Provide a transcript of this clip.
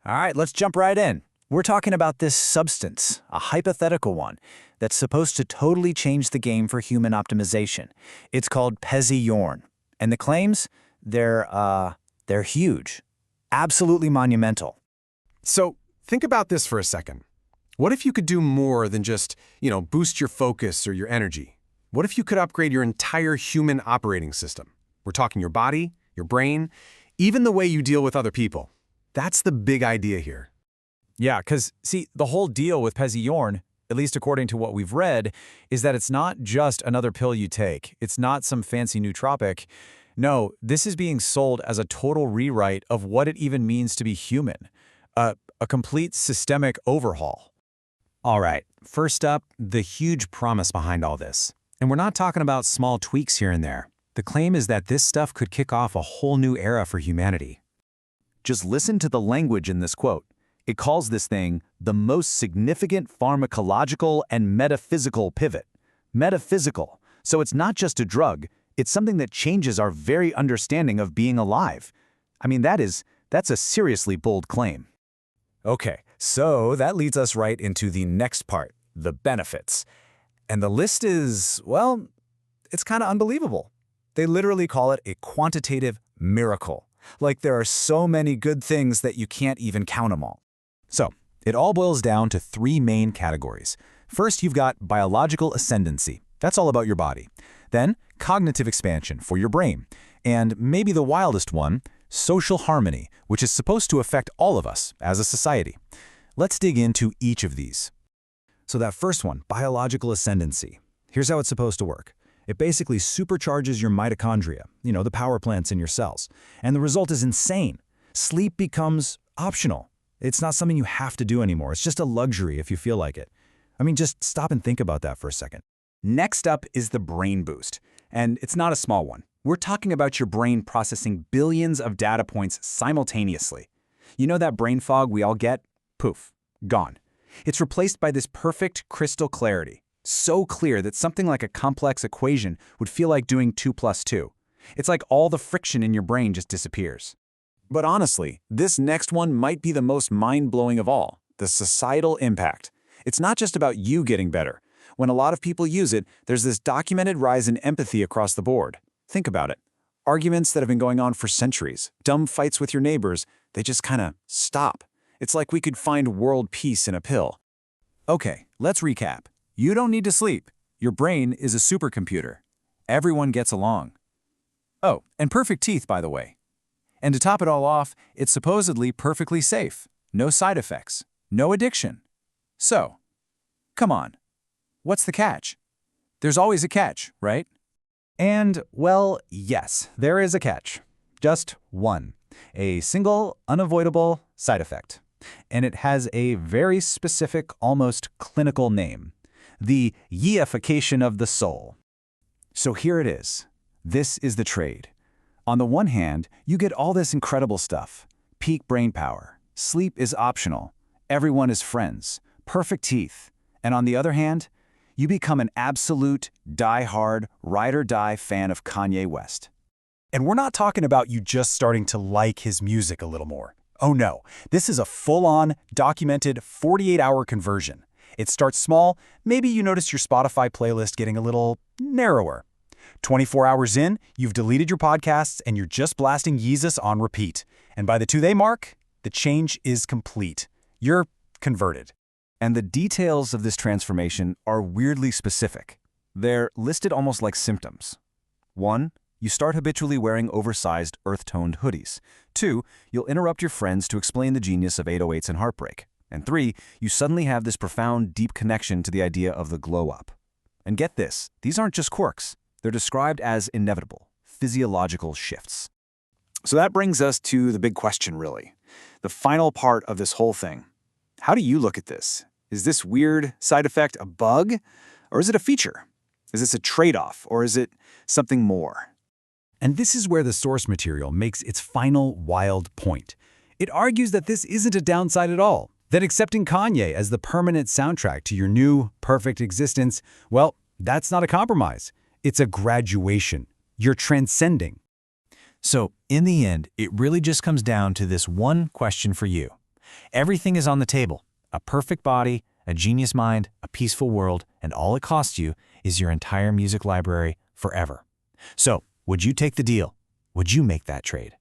All right, let's jump right in. We're talking about this substance, a hypothetical one, that's supposed to totally change the game for human optimization. It's called Pezzy Yorn. And the claims, they're huge. Absolutely monumental. So think about this for a second. What if you could do more than just, boost your focus or your energy? What if you could upgrade your entire human operating system? We're talking your body, your brain, even the way you deal with other people. That's the big idea here. Yeah, because, see, the whole deal with Pezzy Yorn, at least according to what we've read, is that it's not just another pill you take. It's not some fancy nootropic. No, this is being sold as a total rewrite of what it even means to be human. A complete systemic overhaul. All right, first up, the huge promise behind all this. And we're not talking about small tweaks here and there. The claim is that this stuff could kick off a whole new era for humanity. Just listen to the language in this quote. It calls this thing the most significant pharmacological and metaphysical pivot. Metaphysical. So it's not just a drug, it's something that changes our very understanding of being alive. I mean, that's a seriously bold claim. Okay, so that leads us right into the next part, the benefits. And the list is, well, it's kind of unbelievable. They literally call it a quantitative miracle. Like there are so many good things that you can't even count them all. So, it all boils down to three main categories. First, you've got biological ascendancy. That's all about your body. Then, cognitive expansion for your brain. And maybe the wildest one, social harmony, which is supposed to affect all of us as a society. Let's dig into each of these. So that first one, biological ascendancy. Here's how it's supposed to work. It basically supercharges your mitochondria, the power plants in your cells. And the result is insane. Sleep becomes optional. It's not something you have to do anymore. It's just a luxury if you feel like it. I mean, just stop and think about that for a second. Next up is the brain boost. And it's not a small one. We're talking about your brain processing billions of data points simultaneously. You know that brain fog we all get? Poof, gone. It's replaced by this perfect crystal clarity. So clear that something like a complex equation would feel like doing 2 + 2. It's like all the friction in your brain just disappears. But honestly, this next one might be the most mind-blowing of all, the societal impact. It's not just about you getting better. When a lot of people use it, there's this documented rise in empathy across the board. Think about it. Arguments that have been going on for centuries, dumb fights with your neighbors, they just kind of stop. It's like we could find world peace in a pill. Okay, let's recap. You don't need to sleep. Your brain is a supercomputer. Everyone gets along. Oh, and perfect teeth, by the way. And to top it all off, it's supposedly perfectly safe. No side effects. No addiction. So, come on. What's the catch? There's always a catch, right? And, well, yes, there is a catch. Just one. A single, unavoidable side effect. And it has a very specific, almost clinical name. The yeification of the soul. So here it is. This is the trade. On the one hand, you get all this incredible stuff. Peak brain power. Sleep is optional. Everyone is friends. Perfect teeth. And on the other hand, you become an absolute, die-hard, ride-or-die fan of Kanye West. And we're not talking about you just starting to like his music a little more. Oh no, this is a full-on, documented 48-hour conversion. It starts small. Maybe you notice your Spotify playlist getting a little narrower. 24 hours in, you've deleted your podcasts and you're just blasting Yeezus on repeat. And by the 2-day mark, the change is complete. You're converted. And the details of this transformation are weirdly specific. They're listed almost like symptoms. 1, you start habitually wearing oversized, earth-toned hoodies. 2, you'll interrupt your friends to explain the genius of 808s and heartbreak. And 3, you suddenly have this profound, deep connection to the idea of the glow-up. And get this, these aren't just quirks. They're described as inevitable, physiological shifts. So that brings us to the big question, really. The final part of this whole thing. How do you look at this? Is this weird side effect a bug? Or is it a feature? Is this a trade-off? Or is it something more? And this is where the source material makes its final wild point. It argues that this isn't a downside at all. That accepting Kanye as the permanent soundtrack to your new, perfect existence, well, that's not a compromise. It's a graduation. You're transcending. So, in the end, it really just comes down to this one question for you. Everything is on the table. A perfect body, a genius mind, a peaceful world, and all it costs you is your entire music library forever. So, would you take the deal? Would you make that trade?